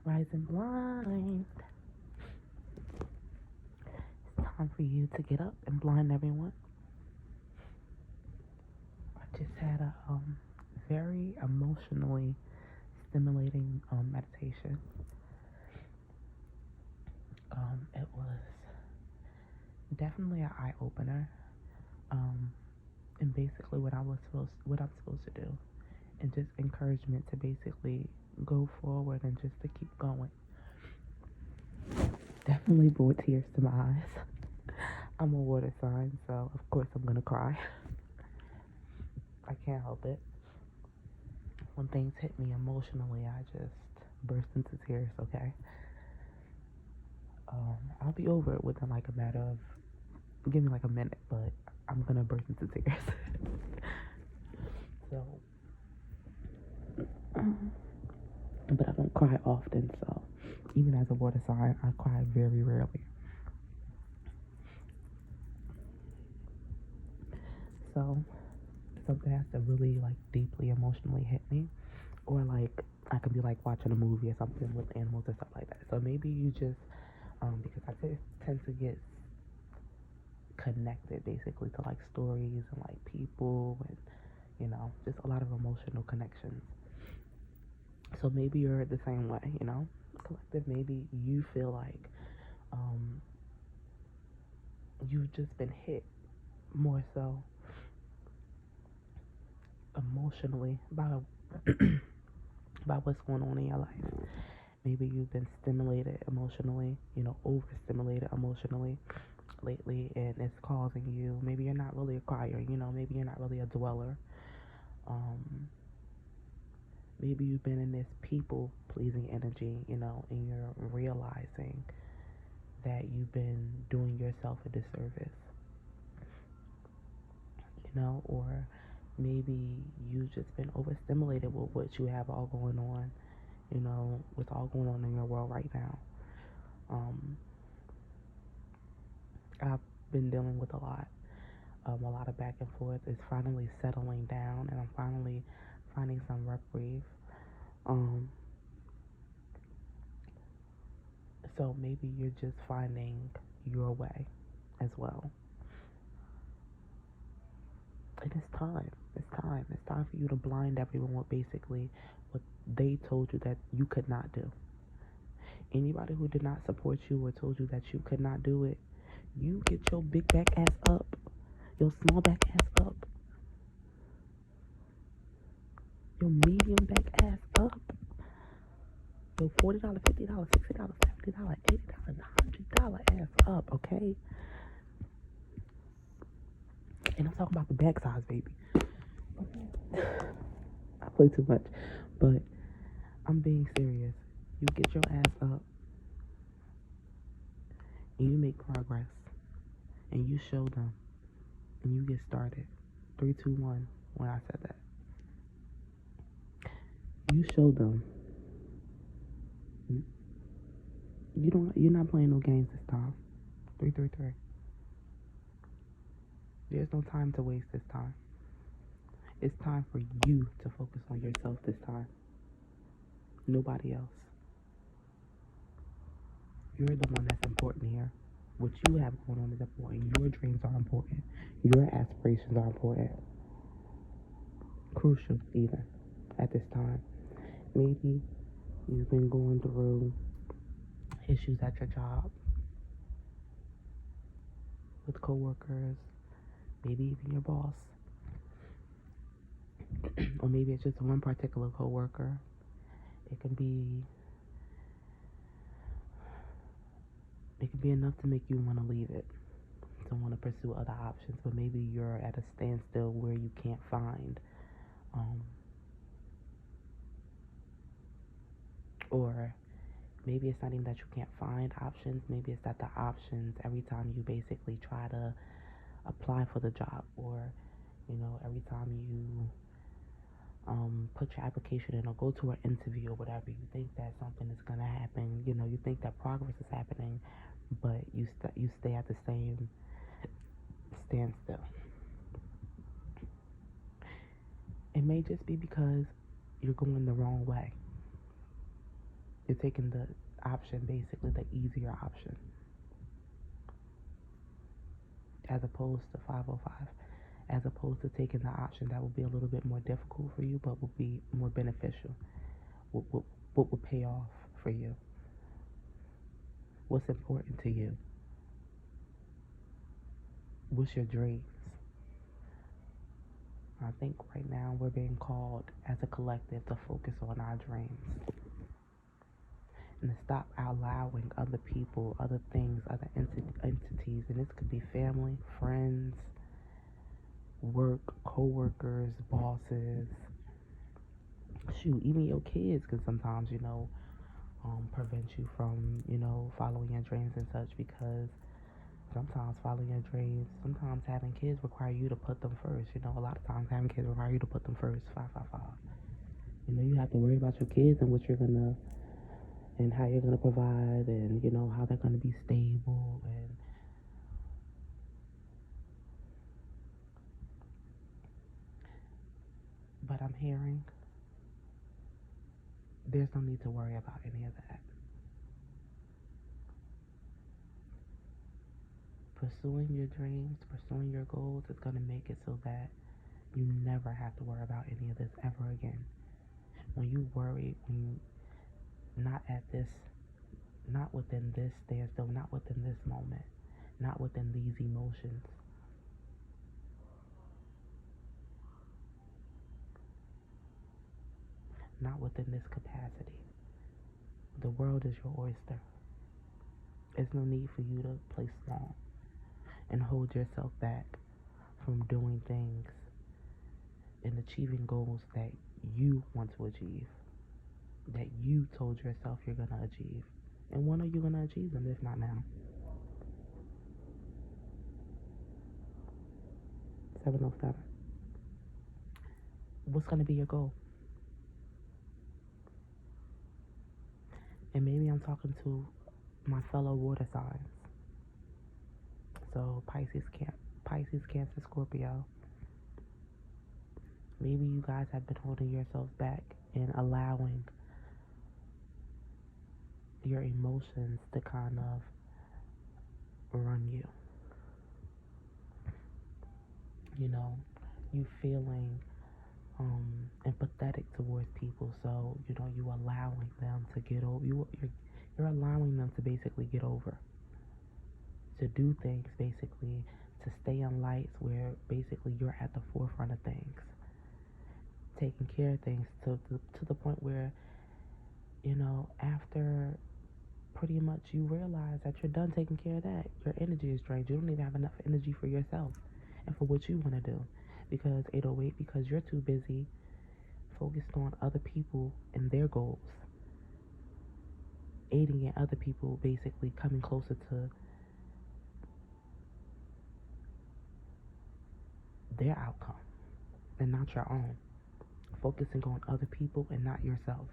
Rising blind. It's time for you to get up and blind everyone. I just had a very emotionally stimulating meditation. It was definitely an eye opener. And basically what I'm supposed to do, and just encouragement to basically go forward and just to keep going. Definitely brought tears to my eyes. I'm a water sign, so of course I'm gonna cry. I can't help it. When things hit me emotionally, I just burst into tears. Okay, I'll be over it within like a matter of, give me like a minute, but I'm gonna burst into tears. So, but I don't cry often. So, even as a water sign, I cry very rarely. So, something has to really like deeply emotionally hit me, or like I could be like watching a movie or something with animals or stuff like that. So maybe you just because I just tend to get connected basically to like stories and like people and just a lot of emotional connections. So maybe you're the same way, collective. Maybe you feel like um, you've just been hit more so emotionally by by what's going on in your life. Maybe you've been stimulated emotionally, overstimulated emotionally lately, and it's causing you. Maybe you're not really a crier, maybe you're not really a dweller. Um, Maybe you've been in this people pleasing energy, and you're realizing that you've been doing yourself a disservice, or maybe you've just been overstimulated with what you have all going on, what's all going on in your world right now. Um, I've been dealing with a lot of back and forth. It's finally settling down, and I'm finally finding some reprieve. Um, so maybe you're just finding your way as well. And it's time. It's time. It's time for you to blind everyone with basically what they told you that you could not do. Anybody who did not support you or told you that you could not do it, you get your big back ass up, your small back ass up, your medium back ass up, your $40, $50, $60, $70, $80, $100 ass up, okay? And I'm talking about the back size, baby. I play too much, but I'm being serious. You get your ass up and you make progress and you show them and you get started. 3, 2, 1. When I said that, you show them. You're not playing no games this time. 3, 3, 3. There's no time to waste this time. It's time for you to focus on yourself this time. Nobody else. You're the one that's important here. What you have going on is important. Your dreams are important. Your aspirations are important. Crucial, even at this time. Maybe you've been going through issues at your job with coworkers, maybe even your boss, or maybe it's just one particular coworker. It can be enough to make you want to leave it, to want to pursue other options. But maybe you're at a standstill where you can't find, or maybe it's not even that you can't find options. Maybe it's that the options, every time you basically try to apply for the job, or every time you put your application in or go to an interview or whatever, you think that something is gonna happen. You think that progress is happening, but you stay at the same standstill. It may just be because you're going the wrong way. You're taking the option, basically the easier option, as opposed to 505, as opposed to taking the option that will be a little bit more difficult for you, but will be more beneficial. What will pay off for you? What's important to you? What's your dreams? I think right now we're being called as a collective to focus on our dreams and to stop allowing other people, other things, other entities, and this could be family, friends, work, co-workers, bosses, shoot, even your kids can sometimes, prevent you from, following your dreams and such, because sometimes following your dreams, sometimes having kids require you to put them first. A lot of times having kids require you to put them first. 555. You have to worry about your kids and what you're gonna and how you're gonna provide, and how they're gonna be stable. But I'm hearing there's no need to worry about any of that. Pursuing your dreams, pursuing your goals is gonna make it so that you never have to worry about any of this ever again. When you worry, when you not at this, not within this standstill, not within this moment, not within these emotions, not within this capacity. The world is your oyster. There's no need for you to play small and hold yourself back from doing things and achieving goals that you want to achieve, that you told yourself you're going to achieve. And when are you going to achieve them, if not now? 707. What's going to be your goal? And maybe I'm talking to my fellow water signs. So Pisces, Cancer, Scorpio. Maybe you guys have been holding yourselves back and allowing your emotions to kind of run you. You feeling empathetic towards people, so you allowing them to get over. You're allowing them to basically get over, to do things, basically to stay in lights where basically you're at the forefront of things, taking care of things to the point where after pretty much you realize that you're done taking care of that, your energy is drained. You don't even have enough energy for yourself and for what you want to do, because 808, because you're too busy focused on other people and their goals, aiding in other people basically coming closer to their outcome and not your own, focusing on other people and not yourself.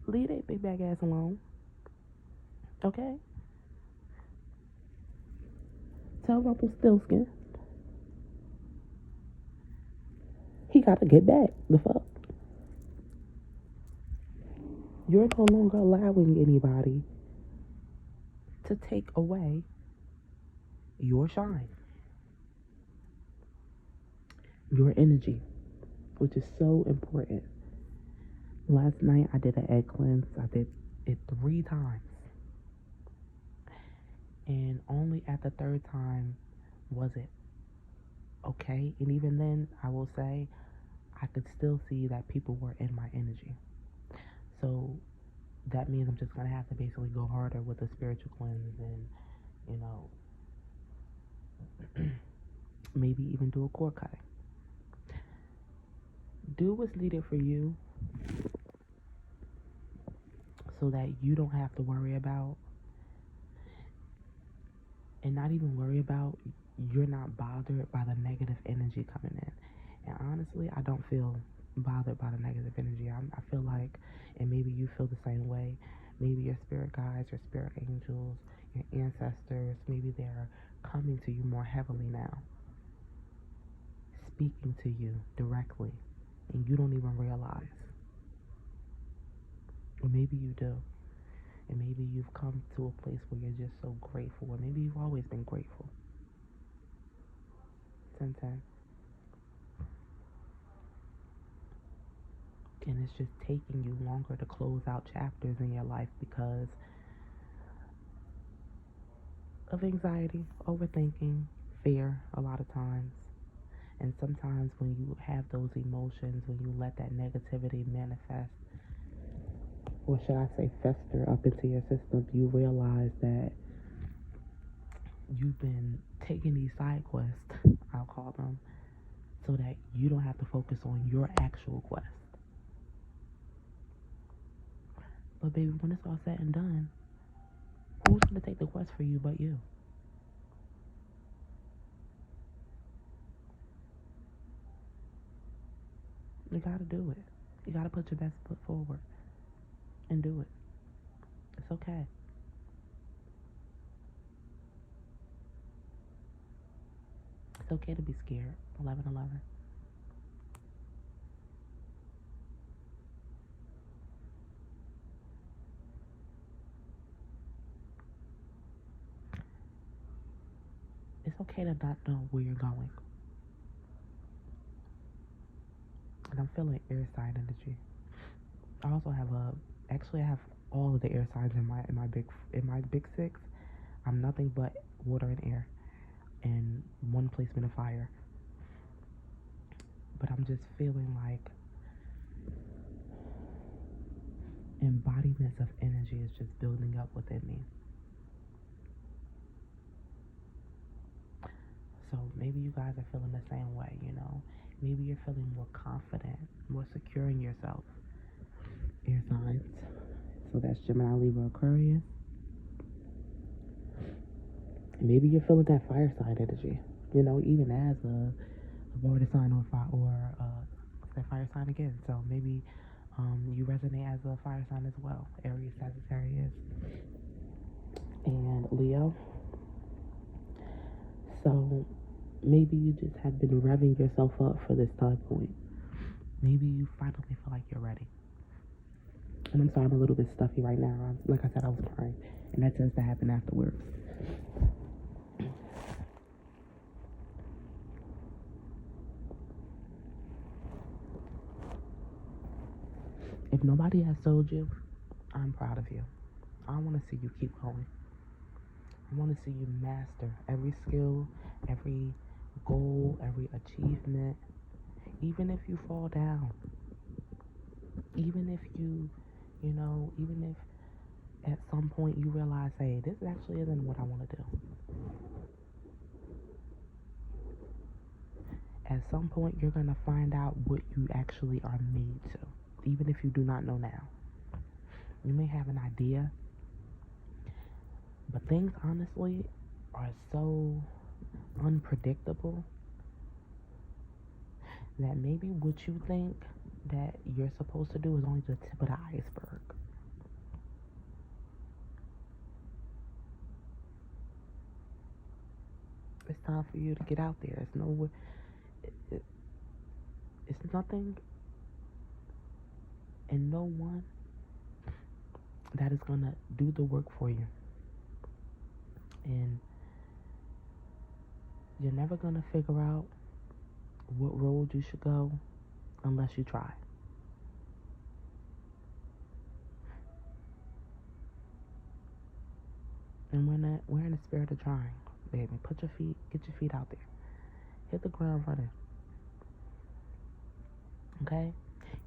Leave that big bag ass alone, okay? Tell Rumpelstiltskin he gotta get back. The fuck? You're no longer allowing anybody to take away your shine, your energy, which is so important. Last night I did an egg cleanse. I did it 3 times. And only at the 3rd time was it okay. And even then, I will say, I could still see that people were in my energy. So that means I'm just going to have to basically go harder with the spiritual cleanse and, maybe even do a core cutting. Do what's needed for you so that you don't have to worry about, and not even worry about, you're not bothered by the negative energy coming in. And honestly, I don't feel bothered by the negative energy. I feel like, and maybe you feel the same way, maybe your spirit guides, your spirit angels, your ancestors, maybe they're coming to you more heavily now, speaking to you directly and you don't even realize. Or maybe you do. And maybe you've come to a place where you're just so grateful. Or maybe you've always been grateful. 10-10. And it's just taking you longer to close out chapters in your life because of anxiety, overthinking, fear a lot of times. And sometimes when you have those emotions, when you let that negativity manifest, or should I say fester up into your system, you realize that you've been taking these side quests, I'll call them, so that you don't have to focus on your actual quest. But baby, when it's all said and done, who's going to take the quest for you but you? You got to do it. You got to put your best foot forward and do it. It's okay. It's okay to be scared. 11-11. It's okay to not know where you're going. And I'm feeling air sign energy. I also have I have all of the air signs in my big six. I'm nothing but water and air, and one placement of fire. But I'm just feeling like embodiments of energy is just building up within me. So maybe you guys are feeling the same way, you know. Maybe you're feeling more confident, more secure in yourself. Air signs. So that's Gemini, Libra, Aquarius. Maybe you're feeling that fire sign energy. You know, even as a water sign or that fire sign again. So maybe you resonate as a fire sign as well. Aries, Sagittarius, and Leo. So maybe you just have been revving yourself up for this time point. Maybe you finally feel like you're ready. And I'm sorry, I'm a little bit stuffy right now. Like I said, I was crying, and that tends to happen afterwards. If nobody has told you, I'm proud of you. I want to see you keep going. I want to see you master every skill, every goal, every achievement. Even if you fall down, even if even if at some point you realize, hey, this actually isn't what I want to do. At some point, you're going to find out what you actually are made to, even if you do not know now. You may have an idea, but things honestly are so unpredictable that maybe what you think that you're supposed to do is only the tip of the iceberg. It's time for you to get out there. It's nothing and no one that is going to do the work for you. And you're never going to figure out what road you should go unless you try. And we're in the spirit of trying, baby. Get your feet out there. Hit the ground running. Okay?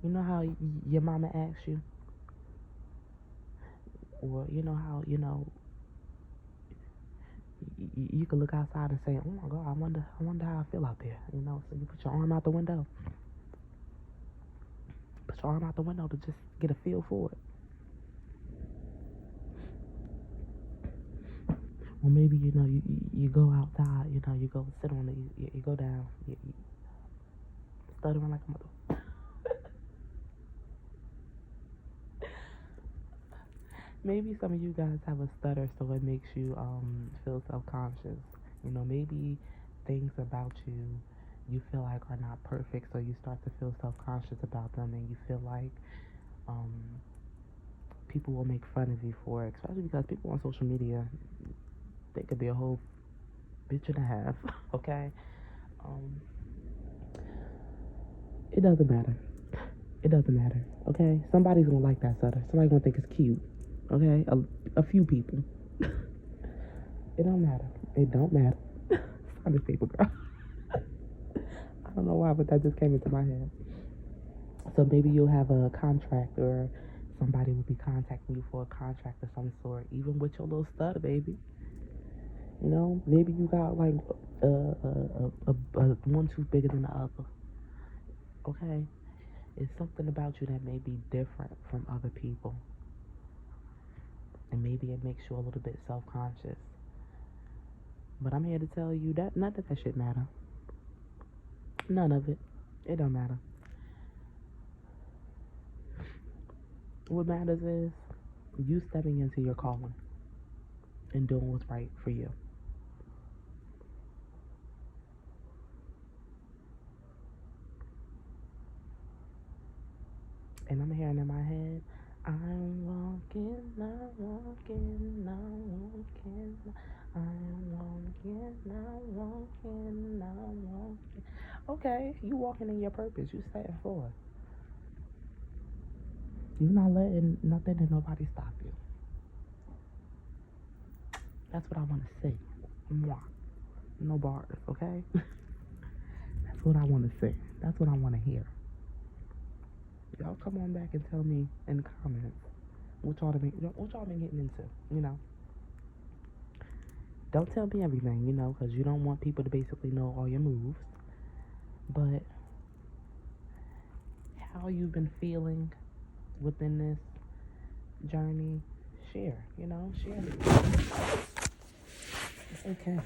You know how your mama asks you? Or you know how, you can look outside and say, oh my God, I wonder how I feel out there. You know, so you put your arm out the window. Put your arm out the window to just get a feel for it. Or maybe, you go outside, you go sit on it, you go down, you stuttering like a mother. Maybe some of you guys have a stutter, so it makes you feel self-conscious. Maybe things about you, you feel like are not perfect, so you start to feel self-conscious about them, and you feel like um, people will make fun of you for it, especially because people on social media, they could be a whole bitch and a half. Okay, um, it doesn't matter. It doesn't matter. Okay, somebody's gonna like that sweater. Somebody's gonna think it's cute. Okay, a few people. It don't matter. It don't matter. Sorry, paper girl. I don't know why, but that just came into my head. So maybe you'll have a contract, or somebody will be contacting you for a contract of some sort, even with your little stutter, baby. You know, maybe you got like one tooth bigger than the other. Okay, it's something about you that may be different from other people, and maybe it makes you a little bit self-conscious. But I'm here to tell you that none of that shit matter. None of it. It don't matter. What matters is you stepping into your calling and doing what's right for you. And I'm hearing in my head, I'm walking, I'm walking, I'm walking, I'm walking, I'm walking, I'm walking. Okay, you walking in your purpose. You setting for it. You're not letting nothing and nobody stop you. That's what I want to say. Mwah. No bars, okay? That's what I want to say. That's what I want to hear. Y'all come on back and tell me in the comments what y'all been getting into, you know. Don't tell me everything, you know, because you don't want people to basically know all your moves. But how you've been feeling within this journey, share, you know, share it. It's okay.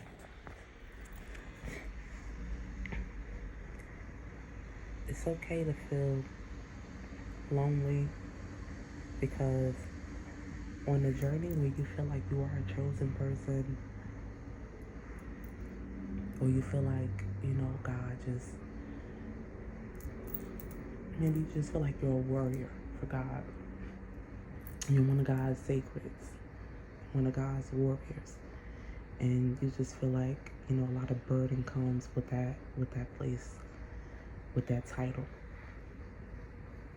It's okay to feel lonely, because on the journey where you feel like you are a chosen person, or you feel like, you know, God just, maybe you just feel like you're a warrior for God. You're one of God's sacreds, one of God's warriors. And you just feel like, you know, a lot of burden comes with that place, with that title.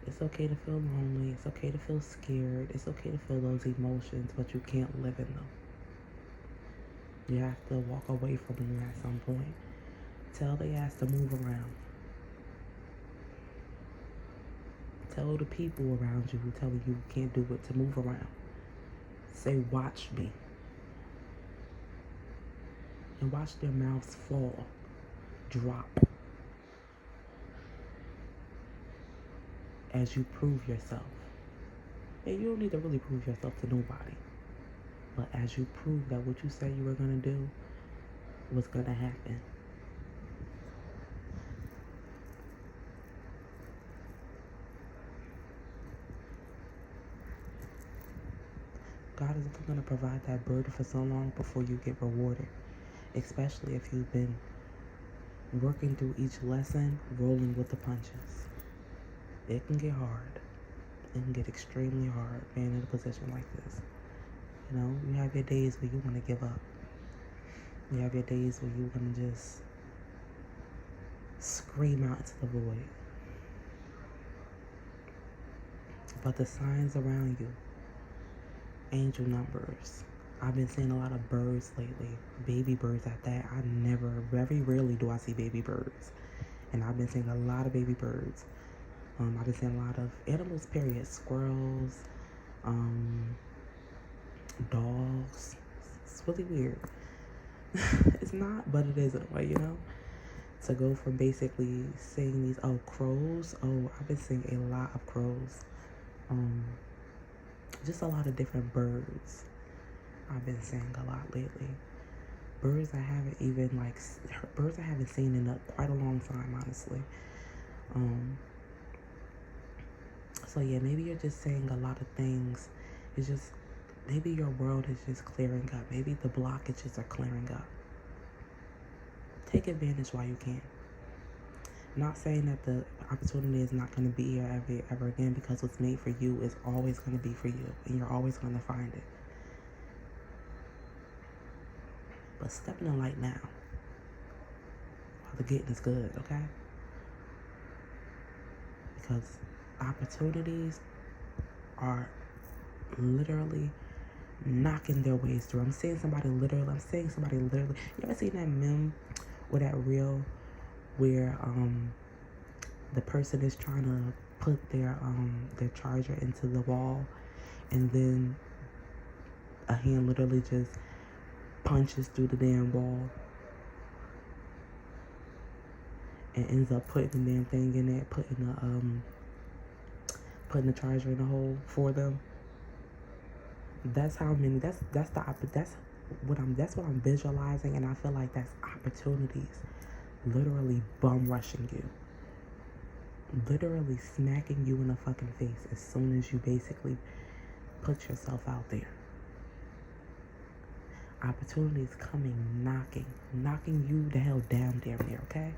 It's okay to feel lonely. It's okay to feel scared. It's okay to feel those emotions, but you can't live in them. You have to walk away from them at some point. Tell the ass to move around. Tell the people around you who tell you can't do it to move around. Say, watch me. And watch their mouths fall, drop, as you prove yourself. And you don't need to really prove yourself to nobody. But as you prove that what you said you were going to do was going to happen. God isn't going to provide that burden for so long before you get rewarded. Especially if you've been working through each lesson, rolling with the punches. It can get hard. It can get extremely hard being in a position like this. You know, you have your days where you want to give up. You have your days where you want to just scream out into the void. But the signs around you, angel numbers. I've been seeing a lot of birds lately. Baby birds at that. Very rarely do I see baby birds. And I've been seeing a lot of baby birds. I've been seeing a lot of animals, period. Squirrels, dogs. It's really weird. It's not, but it is in a way, you know? To go from basically seeing these, crows. I've been seeing a lot of crows. Just a lot of different birds. I've been seeing a lot lately. Birds I haven't seen in quite a long time, honestly. So yeah, maybe you're just saying a lot of things. It's just, maybe your world is just clearing up. Maybe the blockages are clearing up. Take advantage while you can. Not saying that the opportunity is not going to be here ever again, because what's made for you is always going to be for you, and you're always going to find it. But step in the light now while the getting is good, okay? Because opportunities are literally knocking their ways through. I'm seeing somebody literally. You ever seen that meme or that reel where the person is trying to put their charger into the wall, and then a hand literally just punches through the damn wall and ends up putting the damn thing in there, putting the charger in the hole for them. That's how many. That's what I'm visualizing, and I feel like that's opportunities literally bum rushing you, literally smacking you in the fucking face as soon as you basically put yourself out there. Opportunities coming, knocking you the hell down damn near, okay?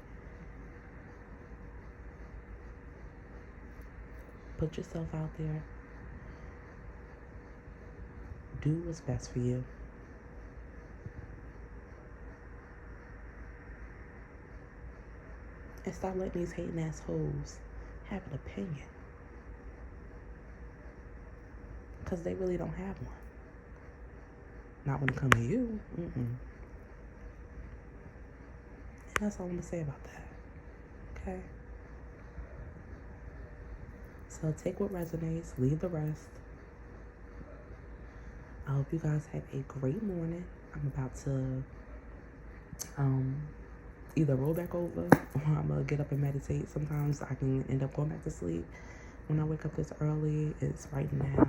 Put yourself out there. Do what's best for you. And stop letting these hating assholes have an opinion. Because they really don't have one. Not when it comes to you. And that's all I'm going to say about that. Okay? So take what resonates, leave the rest. I hope you guys have a great morning. I'm about to either roll back over, or I'm going to get up and meditate. Sometimes I can end up going back to sleep when I wake up this early. It's right now